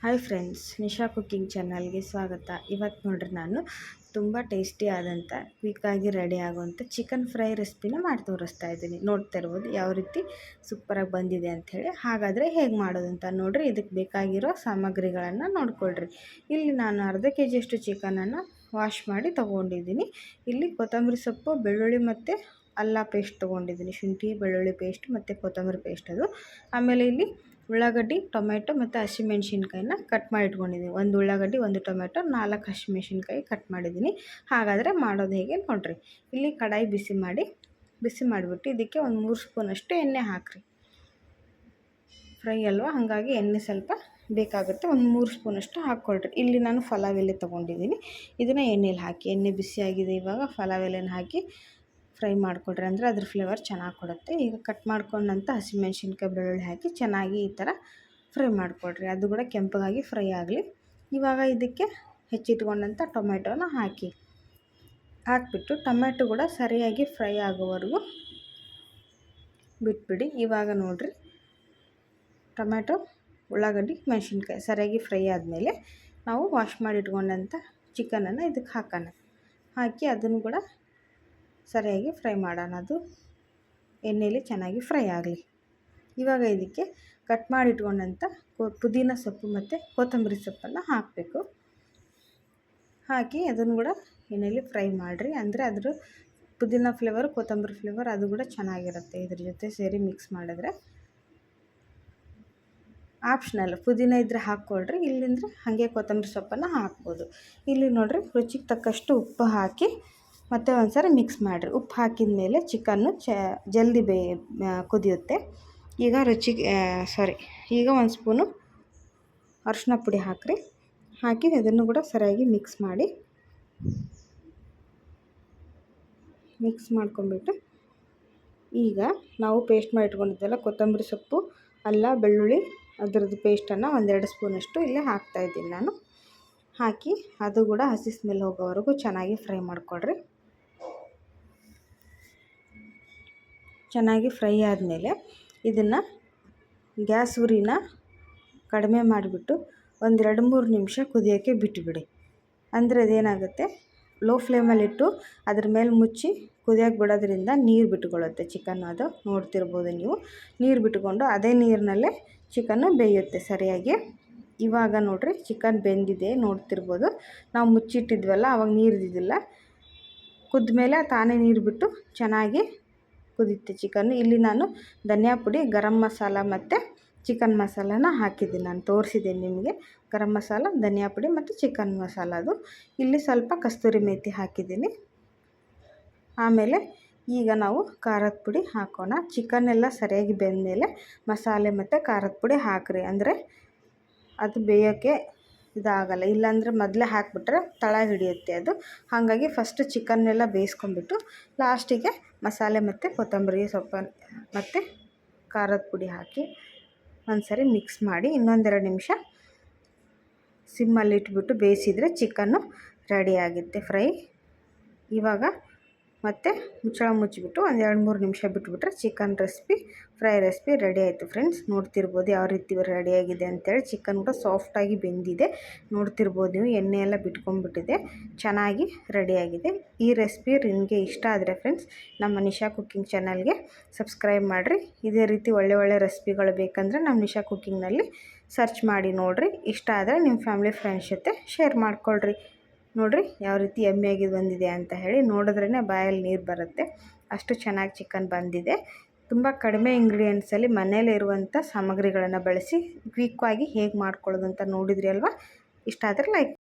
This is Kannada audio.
ಹಾಯ್ ಫ್ರೆಂಡ್ಸ್, ನಿಶಾ ಕುಕ್ಕಿಂಗ್ ಚಾನಲ್ಗೆ ಸ್ವಾಗತ. ಇವತ್ತು ನೋಡ್ರಿ ನಾನು ತುಂಬ ಟೇಸ್ಟಿ ಆದಂಥ ಕ್ವಿಕ್ಕಾಗಿ ರೆಡಿ ಆಗುವಂಥ ಚಿಕನ್ ಫ್ರೈ ರೆಸಿಪಿನ ಮಾಡಿ ತೋರಿಸ್ತಾ ಇದ್ದೀನಿ. ನೋಡ್ತಾ ಇರ್ಬೋದು ಯಾವ ರೀತಿ ಸೂಪರಾಗಿ ಬಂದಿದೆ ಅಂಥೇಳಿ. ಹಾಗಾದರೆ ಹೇಗೆ ಮಾಡೋದಂತ ನೋಡಿರಿ. ಇದಕ್ಕೆ ಬೇಕಾಗಿರೋ ಸಾಮಗ್ರಿಗಳನ್ನು ನೋಡ್ಕೊಳ್ರಿ. ಇಲ್ಲಿ ನಾನು ಅರ್ಧ ಕೆಜಿಯಷ್ಟು ಚಿಕನನ್ನು ವಾಶ್ ಮಾಡಿ ತೊಗೊಂಡಿದ್ದೀನಿ. ಇಲ್ಲಿ ಕೊತ್ತಂಬರಿ ಸೊಪ್ಪು, ಬೆಳ್ಳುಳ್ಳಿ ಮತ್ತು ಅಲ್ಲ ಪೇಸ್ಟ್ ತೊಗೊಂಡಿದ್ದೀನಿ. ಶುಂಠಿ ಬೆಳ್ಳುಳ್ಳಿ ಪೇಸ್ಟ್ ಮತ್ತು ಕೊತ್ತಂಬರಿ ಪೇಸ್ಟ್ ಅದು. ಆಮೇಲೆ ಇಲ್ಲಿ ಉಳ್ಳಾಗಡ್ಡಿ, ಟೊಮೆಟೊ ಮತ್ತು ಹಸಿಮೆಣ್ಸಿನ್ಕಾಯಿನ ಕಟ್ ಮಾಡಿ ಇಟ್ಕೊಂಡಿದ್ದೀನಿ. ಒಂದು ಉಳ್ಳಾಗಡ್ಡಿ, ಒಂದು ಟೊಮೆಟೊ, 4 ಹಸಿಮೆಣ್ಸಿನ್ಕಾಯಿ ಕಟ್ ಮಾಡಿದ್ದೀನಿ. ಹಾಗಾದರೆ ಮಾಡೋದು ಹೇಗೆ ನೋಡಿರಿ. ಇಲ್ಲಿ ಕಡಾಯಿ ಬಿಸಿ ಮಾಡಿಬಿಟ್ಟು ಇದಕ್ಕೆ ಒಂದು 3 ಸ್ಪೂನಷ್ಟು ಎಣ್ಣೆ ಹಾಕಿರಿ. ಫ್ರೈ ಅಲ್ವಾ, ಹಾಗಾಗಿ ಎಣ್ಣೆ ಸ್ವಲ್ಪ ಬೇಕಾಗುತ್ತೆ. ಒಂದು 3 ಸ್ಪೂನಷ್ಟು ಹಾಕ್ಕೊಳ್ರಿ. ಇಲ್ಲಿ ನಾನು ಪಲಾವ್ ಎಲೆ ತೊಗೊಂಡಿದ್ದೀನಿ. ಇದನ್ನು ಎಣ್ಣೆಲಿ ಹಾಕಿ, ಎಣ್ಣೆ ಬಿಸಿಯಾಗಿದೆ ಇವಾಗ. ಪಲಾವ್ ಎಲೆನ ಹಾಕಿ ಫ್ರೈ ಮಾಡಿಕೊಡ್ರಿ, ಅಂದರೆ ಅದ್ರ ಫ್ಲೇವರ್ ಚೆನ್ನಾಗಿ ಕೊಡುತ್ತೆ. ಈಗ ಕಟ್ ಮಾಡ್ಕೊಂಡಂಥ ಹಸಿಮೆಣ್ಸಿನ್ಕಾಯಿ, ಬೆಳ್ಳುಳ್ಳಿ ಹಾಕಿ ಚೆನ್ನಾಗಿ ಈ ಥರ ಫ್ರೈ ಮಾಡಿಕೊಡ್ರಿ. ಅದು ಕೂಡ ಕೆಂಪಗಾಗಿ ಫ್ರೈ ಆಗಲಿ. ಇವಾಗ ಇದಕ್ಕೆ ಹೆಚ್ಚಿಟ್ಕೊಂಡಂಥ ಟೊಮೆಟೊನ ಹಾಕಿಬಿಟ್ಟು ಟೊಮೆಟೊ ಕೂಡ ಸರಿಯಾಗಿ ಫ್ರೈ ಆಗೋವರೆಗೂ ಬಿಟ್ಬಿಡಿ. ಇವಾಗ ನೋಡಿರಿ, ಟೊಮೆಟೊ, ಉಳ್ಳಾಗಡ್ಡಿ, ಮೆಣಸಿನ್ಕಾಯಿ ಸರಿಯಾಗಿ ಫ್ರೈ ಆದಮೇಲೆ ನಾವು ವಾಶ್ ಮಾಡಿ ಇಟ್ಕೊಂಡಂಥ ಚಿಕನನ್ನು ಇದಕ್ಕೆ ಹಾಕಿ ಅದನ್ನು ಕೂಡ ಸರಿಯಾಗಿ ಫ್ರೈ ಮಾಡೋಣ. ಅದು ಎಣ್ಣೆಯಲ್ಲಿ ಚೆನ್ನಾಗಿ ಫ್ರೈ ಆಗಲಿ. ಇವಾಗ ಇದಕ್ಕೆ ಕಟ್ ಮಾಡಿ ಇಟ್ಕೊಂಡಂಥ ಪುದೀನ ಸೊಪ್ಪು ಮತ್ತು ಕೊತ್ತಂಬರಿ ಸೊಪ್ಪನ್ನು ಹಾಕಬೇಕು. ಹಾಕಿ ಅದನ್ನು ಕೂಡ ಎಣ್ಣೆಯಲ್ಲಿ ಫ್ರೈ ಮಾಡಿರಿ, ಅಂದರೆ ಅದ್ರ ಪುದೀನ ಫ್ಲೇವರ್, ಕೊತ್ತಂಬರಿ ಫ್ಲೇವರ್ ಅದು ಕೂಡ ಚೆನ್ನಾಗಿರುತ್ತೆ. ಇದ್ರ ಜೊತೆ ಸೇರಿ ಮಿಕ್ಸ್ ಮಾಡಿದ್ರೆ ಆಪ್ಷನಲ್. ಪುದೀನ ಇದ್ದರೆ ಹಾಕ್ಕೊಳ್ರಿ, ಇಲ್ಲಿಂದ್ರೆ ಹಾಗೆ ಕೊತ್ತಂಬರಿ ಸೊಪ್ಪನ್ನು ಹಾಕ್ಬೋದು. ಇಲ್ಲಿ ನೋಡಿರಿ, ರುಚಿಗೆ ತಕ್ಕಷ್ಟು ಉಪ್ಪು ಹಾಕಿ ಮತ್ತು ಒಂದು ಸಾರಿ ಮಿಕ್ಸ್ ಮಾಡಿರಿ. ಉಪ್ಪು ಹಾಕಿದ ಮೇಲೆ ಚಿಕನ್ನು ಜಲ್ದಿ ಕುದಿಯುತ್ತೆ. ಈಗ ಈಗ 1 ಸ್ಪೂನು ಅರಿಶಿನ ಪುಡಿ ಹಾಕಿ ಅದನ್ನು ಕೂಡ ಸರಿಯಾಗಿ ಮಿಕ್ಸ್ ಮಾಡ್ಕೊಂಬಿಟ್ಟು ಈಗ ನಾವು ಪೇಸ್ಟ್ ಮಾಡಿ ಇಟ್ಕೊಂಡಿದ್ದೆಲ್ಲ ಕೊತ್ತಂಬರಿ ಸೊಪ್ಪು, ಅಲ್ಲ, ಬೆಳ್ಳುಳ್ಳಿ ಅದರದ್ದು ಪೇಸ್ಟನ್ನು 1-2 ಸ್ಪೂನಷ್ಟು ಇಲ್ಲೇ ಹಾಕ್ತಾಯಿದ್ದೀನಿ ನಾನು. ಹಾಕಿ ಅದು ಕೂಡ ಹಸಿ ಸ್ಮೆಲ್ ಹೋಗೋವರೆಗೂ ಚೆನ್ನಾಗಿ ಫ್ರೈ ಮಾಡಿಕೊಡ್ರಿ. ಚೆನ್ನಾಗಿ ಫ್ರೈ ಆದಮೇಲೆ ಇದನ್ನು ಗ್ಯಾಸ್ ಉರಿನ ಕಡಿಮೆ ಮಾಡಿಬಿಟ್ಟು ಒಂದು 2-3 ನಿಮಿಷ ಕುದಿಯೋಕ್ಕೆ ಬಿಟ್ಟುಬಿಡಿ. ಅಂದರೆ ಅದೇನಾಗುತ್ತೆ, ಲೋ ಫ್ಲೇಮಲ್ಲಿಟ್ಟು ಅದ್ರ ಮೇಲೆ ಮುಚ್ಚಿ ಕುದಿಯೋಕ್ಕೆ ಬಿಡೋದ್ರಿಂದ ನೀರು ಬಿಟ್ಕೊಳ್ಳುತ್ತೆ ಚಿಕನ್. ಅದು ನೋಡ್ತಿರ್ಬೋದು ನೀವು. ನೀರು ಬಿಟ್ಕೊಂಡು ಅದೇ ನೀರಿನಲ್ಲೇ ಚಿಕನ್ನು ಬೇಯುತ್ತೆ ಸರಿಯಾಗಿ. ಇವಾಗ ನೋಡಿರಿ, ಚಿಕನ್ ಬೆಂದಿದೆ ನೋಡ್ತಿರ್ಬೋದು. ನಾವು ಮುಚ್ಚಿಟ್ಟಿದ್ವಲ್ಲ, ಅವಾಗ ನೀರು ಇದ್ದಿದ್ದಿಲ್ಲ. ಕುದ್ದ ಮೇಲೆ ತಾನೇ ನೀರು ಬಿಟ್ಟು ಚೆನ್ನಾಗಿ ಕುದಿಯುತ್ತೆ ಚಿಕನ್ನು. ಇಲ್ಲಿ ನಾನು ಧನಿಯಾ ಪುಡಿ, ಗರಂ ಮಸಾಲ ಮತ್ತು ಚಿಕನ್ ಮಸಾಲಾನ ಹಾಕಿದ್ದೀನಿ. ನಾನು ತೋರಿಸಿದ್ದೀನಿ ನಿಮಗೆ. ಗರಂ ಮಸಾಲ, ಧನಿಯಾ ಪುಡಿ ಮತ್ತು ಚಿಕನ್ ಮಸಾಲ ಅದು. ಇಲ್ಲಿ ಸ್ವಲ್ಪ ಕಸ್ತೂರಿ ಮೇಥಿ ಹಾಕಿದ್ದೀನಿ. ಆಮೇಲೆ ಈಗ ನಾವು ಖಾರದ ಪುಡಿ ಹಾಕೋಣ. ಚಿಕನ್ ಎಲ್ಲ ಸರಿಯಾಗಿ ಬೆಂದಮೇಲೆ ಮಸಾಲೆ ಮತ್ತು ಖಾರದ ಪುಡಿ ಹಾಕಿರಿ, ಅಂದರೆ ಅದು ಬೇಯೋಕ್ಕೆ ಇದಾಗಲ್ಲ. ಇಲ್ಲಾಂದರೆ ಮೊದಲೇ ಹಾಕಿಬಿಟ್ರೆ ತಳ ಹಿಡಿಯುತ್ತೆ ಅದು. ಹಾಗಾಗಿ ಫಸ್ಟು ಚಿಕನ್ನೆಲ್ಲ ಬೇಯಿಸ್ಕೊಂಬಿಟ್ಟು ಲಾಸ್ಟಿಗೆ ಮಸಾಲೆ ಮತ್ತು ಕೊತ್ತಂಬರಿ ಸೊಪ್ಪು ಮತ್ತು ಖಾರದ ಪುಡಿ ಹಾಕಿ ಒಂದು ಸರಿ ಮಿಕ್ಸ್ ಮಾಡಿ ಇನ್ನೊಂದೆರಡು ನಿಮಿಷ ಸಿಮ್ಮಲ್ಲಿ ಇಟ್ಬಿಟ್ಟು ಬೇಯಿಸಿದರೆ ಚಿಕನ್ನು ರೆಡಿ ಆಗುತ್ತೆ ಫ್ರೈ. ಇವಾಗ ಮತ್ತು ಮುಚ್ಚಳ ಮುಚ್ಚಿಬಿಟ್ಟು ಒಂದು 2-3 ನಿಮಿಷ ಬಿಟ್ಬಿಟ್ರೆ ಚಿಕನ್ ಫ್ರೈ ರೆಸಿಪಿ ರೆಡಿ ಆಯಿತು ಫ್ರೆಂಡ್ಸ್. ನೋಡ್ತಿರ್ಬೋದು ಯಾವ ರೀತಿ ರೆಡಿಯಾಗಿದೆ ಅಂತೇಳಿ. ಚಿಕನ್ ಕೂಡ ಸಾಫ್ಟಾಗಿ ಬೆಂದಿದೆ ನೋಡ್ತಿರ್ಬೋದು ನೀವು. ಎಣ್ಣೆ ಎಲ್ಲ ಬಿಟ್ಕೊಂಡ್ಬಿಟ್ಟಿದೆ, ಚೆನ್ನಾಗಿ ರೆಡಿಯಾಗಿದೆ. ಈ ರೆಸಿಪಿ ನಿಮಗೆ ಇಷ್ಟ ಆದರೆ ಫ್ರೆಂಡ್ಸ್, ನಮ್ಮ ನಿಶಾ ಕುಕ್ಕಿಂಗ್ ಚಾನಲ್ಗೆ ಸಬ್ಸ್ಕ್ರೈಬ್ ಮಾಡಿರಿ. ಇದೇ ರೀತಿ ಒಳ್ಳೆ ರೆಸಿಪಿಗಳು ಬೇಕಂದರೆ ನಮ್ಮ ನಿಶಾ ಕುಕ್ಕಿಂಗ್ನಲ್ಲಿ ಸರ್ಚ್ ಮಾಡಿ ನೋಡಿರಿ. ಇಷ್ಟ ಆದರೆ ನಿಮ್ಮ ಫ್ಯಾಮಿಲಿ ಫ್ರೆಂಡ್ಸ್ ಜೊತೆ ಶೇರ್ ಮಾಡ್ಕೊಳ್ರಿ. ನೋಡಿರಿ ಯಾವ ರೀತಿ ಯಮ್ಮಿಯಾಗಿ ಬಂದಿದೆ ಅಂತ ಹೇಳಿ. ನೋಡಿದ್ರೇ ಬಾಯಲ್ಲಿ ನೀರು ಬರುತ್ತೆ, ಅಷ್ಟು ಚೆನ್ನಾಗಿ ಚಿಕನ್ ಬಂದಿದೆ. ತುಂಬ ಕಡಿಮೆ ಇಂಗ್ರೀಡಿಯೆಂಟ್ಸಲ್ಲಿ ಮನೇಲಿ ಇರುವಂಥ ಸಾಮಗ್ರಿಗಳನ್ನು ಬಳಸಿ ಕ್ವಿಕ್ಕಾಗಿ ಹೇಗೆ ಮಾಡ್ಕೊಳ್ಳೋದು ಅಂತ ನೋಡಿದ್ರಿ ಅಲ್ವಾ. ಇಷ್ಟ ಆದರೆ ಲೈಕ್